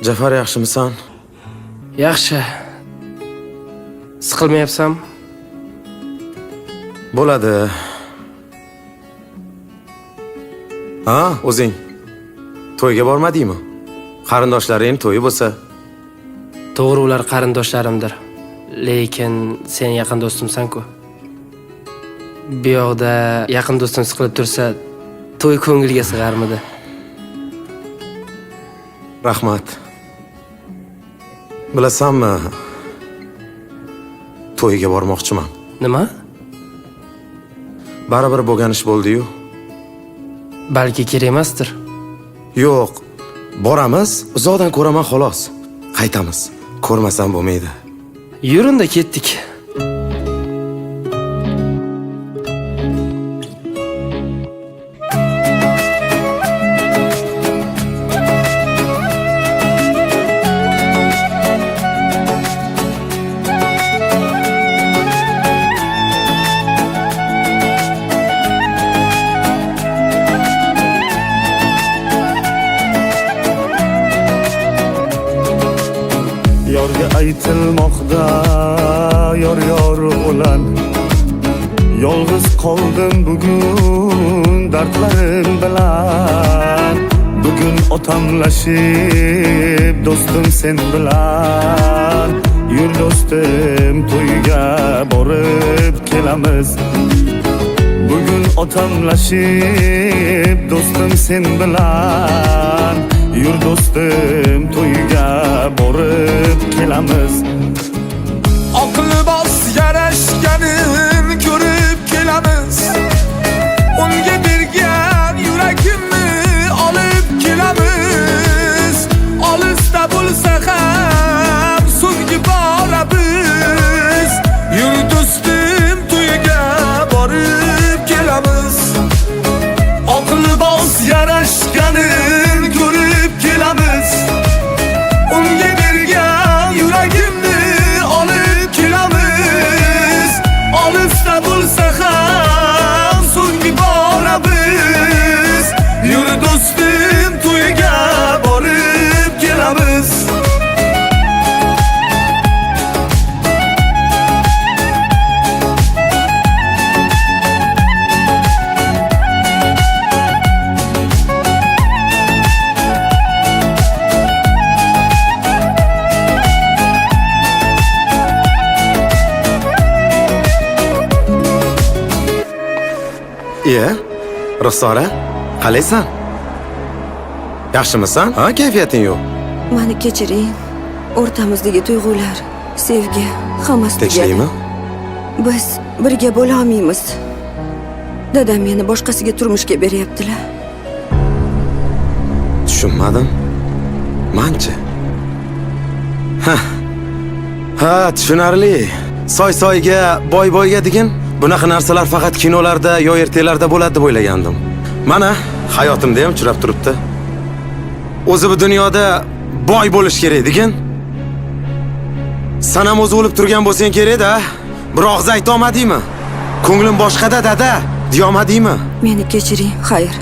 Jafar, yaxshimisan? Yaxshi. Siqilmayapsan? Bo'ladi. Ha, o'zing to'yga bormadingmi? Qarindoshlaring to'yi bo'lsa. To'g'ri, ular qarindoshlarimdir. Lekin sen yaqin do'stimsan-ku. Bu yoqda yaqin do'stim siqilib tursa, to'y ko'ngilga sig'armidi? Rahmat. Bilasanmi? To'yiga bormoqchiman. Nima? Baribir bo'lgan ish bo'ldi-yu. Balki kerak emasdir. Yo'q. Boramiz, uzoqdan ko'raman xolos. Qaytamiz. Ko'rmasam bo'lmaydi. Yurunda ketdik. Yorga aytilmoqda yor o'lan, yolg'iz qoldim bugun dardlarim bilan. Bugun otamlashib do'stim sen bilan. Yur do'stim, to'yga borib kelamiz. Bugun otamlashib do'stim sen bilan. Yur do'stim, to'yga borib kelamiz. Aqli bos yarashganin ko'rib kelamiz. Unga bergan yuragimni olib kelamiz. Olisda bo'lsa ham so'nggi boramiz. Yur do'stim, to'yga borib kelamiz. Aqli bos yarashganin ko'rib kelamiz. Unga bergan yuragimni olib kelamiz. Olisda bo'lsa ham so'nggi boramiz. Yur do'stim, to'yga borib kelamiz. Iya, Ruxsora, qalaysan? Yaxshimisan? Ha, kayfiyating yo'q. Meni kechiring. O'rtamizdagi tuyg'ular, sevgi, hammasi Tinchlikmi? Biz birga bo'la olmaymiz. Dadam meni boshqasiga turmushga beryaptilar. Tushunmadim. Manchi. Ha, tushunarli. Soy-soyga, boy-boyga degan bunaqa narsalar faqat kinolarda yo ertaklarda bo'ladi deb o'ylagandim. Mana hayotimda ham uchrab turibdi. O'zi bu dunyoda boy bo'lish kerak degan. Sen ham o'zi o'lib turgan bo'lsang kerak-da. Biroq ayta olmadingmi? Ko'nglim boshqada dada, deya olmadingmi? Meni kechiring, xayr.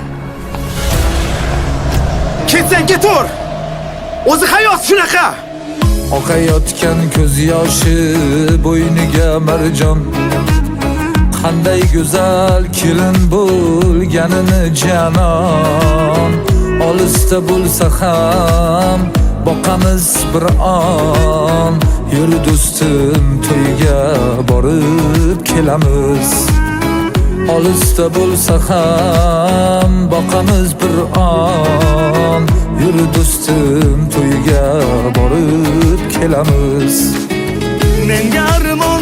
Ketsang ketur. O'zi hayot shunaqa. Oqayotgan ko'z yoshi bo'yniga marjon. Qanday go'zal kelin bo'lganini janon. Olisda bo'lsa ham boqamiz bir on. Yur do'stim, to'yga borib kelamiz. Olisda bo'lsa ham boqamiz bir on. Yur do'stim, to'yga borib kelamiz. Menga armon